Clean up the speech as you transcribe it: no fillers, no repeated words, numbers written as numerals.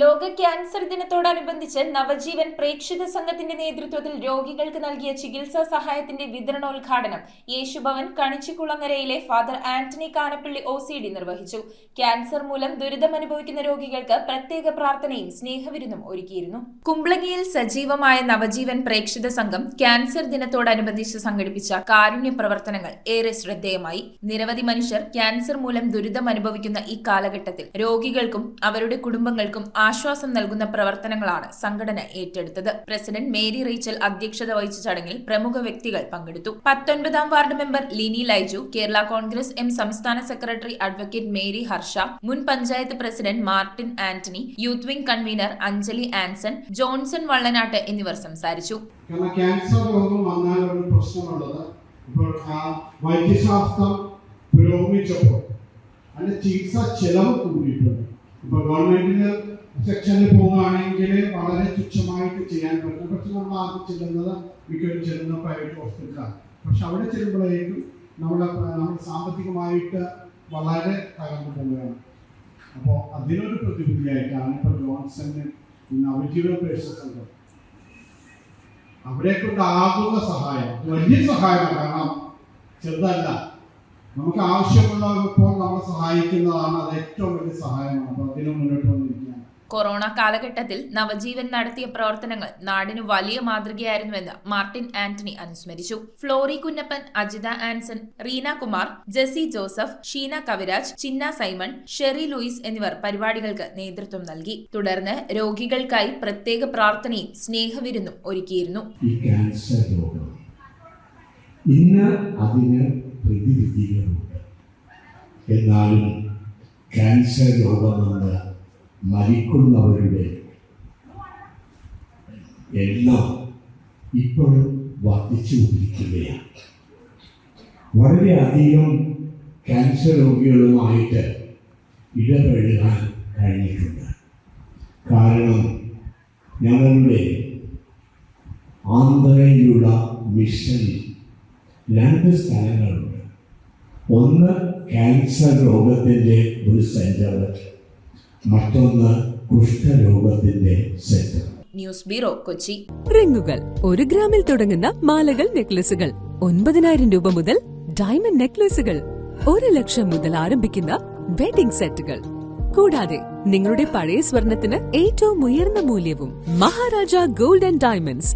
ലോക ക്യാൻസർ ദിനത്തോടനുബന്ധിച്ച് നവജീവൻ പ്രേക്ഷിത സംഘത്തിന്റെ നേതൃത്വത്തിൽ രോഗികൾക്ക് നൽകിയ ചികിത്സാ സഹായത്തിന്റെ വിതരണോദ്ഘാടനം യേശുഭവൻ കണിച്ചിക്കുളങ്ങരയിലെ ഫാദർ ആന്റണി കാനപ്പള്ളി OCD നിർവഹിച്ചു. ക്യാൻസർ മൂലം ദുരിതമനുഭവിക്കുന്ന രോഗികൾക്ക് പ്രത്യേക പ്രാർത്ഥനയും സ്നേഹവിരുന്നും ഒരുക്കിയിരുന്നു. കുംബ്ലങ്ങിയിൽ സജീവമായ നവജീവൻ പ്രേക്ഷിത സംഘം ക്യാൻസർ ദിനത്തോടനുബന്ധിച്ച് സംഘടിപ്പിച്ച കാരുണ്യ പ്രവർത്തനങ്ങൾ ഏറെ ശ്രദ്ധേയമായി. നിരവധി മനുഷ്യർ ക്യാൻസർ മൂലം ദുരിതമനുഭവിക്കുന്ന ഈ കാലഘട്ടത്തിൽ രോഗികൾക്കും അവരുടെ കുടുംബങ്ങൾക്കും ആശ്വാസം നൽകുന്ന പ്രവർത്തനങ്ങളാണ് സംഘടന ഏറ്റെടുത്തത്. പ്രസിഡന്റ് മേരി റീച്ചൽ അധ്യക്ഷത വഹിച്ച ചടങ്ങിൽ പ്രമുഖ വ്യക്തികൾ പങ്കെടുത്തു. 19ാം ward member Lini Laiju, Kerala Congress M സംസ്ഥാന സെക്രട്ടറി അഡ്വക്കേറ്റ് മേരി ഹർഷ, മുൻ panchayat president Martin Antony, youth wing convenor Anjali Anson, Johnson Vallanattu എന്നിവർ സംസാരിച്ചു. ക്യാൻസർ രോഗം വന്നാൽ ഒരു പ്രശ്നമുള്ളത് ഇപ്പോൾ വൈദ്യശാസ്ത്രം പുരോഗമിച്ചപ്പോൾ അതിന്റെ ചികിത്സാ ചെലവ് കൂടിയിട്ടുണ്ട്. ഇപ്പോൾ ഗവൺമെന്റിന് സെക്ഷനിൽ പോവുകയാണെങ്കിൽ വളരെ തുച്ഛമായിട്ട് ചെയ്യാൻ പറ്റും. പക്ഷെ നമ്മൾ ആദ്യം ചെല്ലുന്നത് മിക്കവരും ചെല്ലുന്ന പ്രൈവറ്റ് ഹോസ്പിറ്റലാണ്. പക്ഷെ അവിടെ ചെല്ലുമ്പോഴേക്കും നമ്മൾ സാമ്പത്തികമായിട്ട് വളരെ തകർന്നു പോവുകയാണ്. അപ്പോൾ അതിനൊരു പ്രതിവിധിയായിട്ടാണ് ഇപ്പോൾ ജോൺസന് നവജീവൻ പ്രേക്ഷിത സംഘം അവരെ കൊണ്ടാകുന്ന സഹായം വലിയ സഹായമാണ്. കാരണം ചെറുതല്ല, നമുക്ക് ആവശ്യമുള്ളപ്പോൾ നമ്മളെ സഹായിക്കുന്നതാണ്. അത് ഏറ്റവും വലിയ സഹായമാണ്. അപ്പോൾ അതിന് മുന്നോട്ട് വന്നിരിക്കുകയാണ്. കൊറോണ കാലഘട്ടത്തിൽ നവജീവൻ നടത്തിയ പ്രവർത്തനങ്ങൾ നാടിന് വലിയ മാതൃകയായിരുന്നുവെന്ന് മാർട്ടിൻ ആന്റണി അനുസ്മരിച്ചു. ഫ്ലോറി കുഞ്ഞപ്പൻ, അജിത ആൻസൺ, റീന കുമാർ, ജെസി ജോസഫ്, ഷീന കവിരാജ്, ചിന്ന സൈമൺ, ഷെറി ലൂയിസ് എന്നിവർ പരിപാടികൾക്ക് നേതൃത്വം നൽകി. തുടർന്ന് രോഗികൾക്കായി പ്രത്യേക പ്രാർത്ഥനയും സ്നേഹവിരുന്നും ഒരുക്കിയിരുന്നു. ഇന്ന് അതിന് പ്രതിവിധികളുണ്ട്. എന്നാലും ക്യാൻസർ രോഗം കൊണ്ട് മരിക്കുന്നവരുടെ എണ്ണം ഇപ്പോഴും വർദ്ധിച്ചുകൊണ്ടിരിക്കുകയാണ്. വളരെയധികം ക്യാൻസർ രോഗികളുമായിട്ട് ഇടപെടാൻ കഴിഞ്ഞിട്ടുണ്ട്. കാരണം ഞങ്ങളുടെ ആന്ധ്രയിലുള്ള മിഷനിൽ 2 സ്ഥലങ്ങളുണ്ട്. ഒന്ന് ക്യാൻസർ രോഗത്തിൻ്റെ ഒരു സെന്റർ, മറ്റൊന്ന് കുഷ്ഠരോഗത്തിന്റെ സെന്റർ. News bureau, Kochi. റിങ്ങുകൾ 1 ഗ്രാമിൽ തുടങ്ങുന്ന മാലകൾ, നെക്ലസുകൾ 9,000 രൂപ മുതൽ ഡയമണ്ട് നെക്ലസുകൾ 1 ലക്ഷം മുതൽ ആരംഭിക്കുന്ന വെഡിംഗ് സെറ്റുകൾ. കൂടാതെ നിങ്ങളുടെ പഴയ സ്വർണത്തിന് ഏറ്റവും ഉയർന്ന മൂല്യവും. Maharaja gold and diamonds,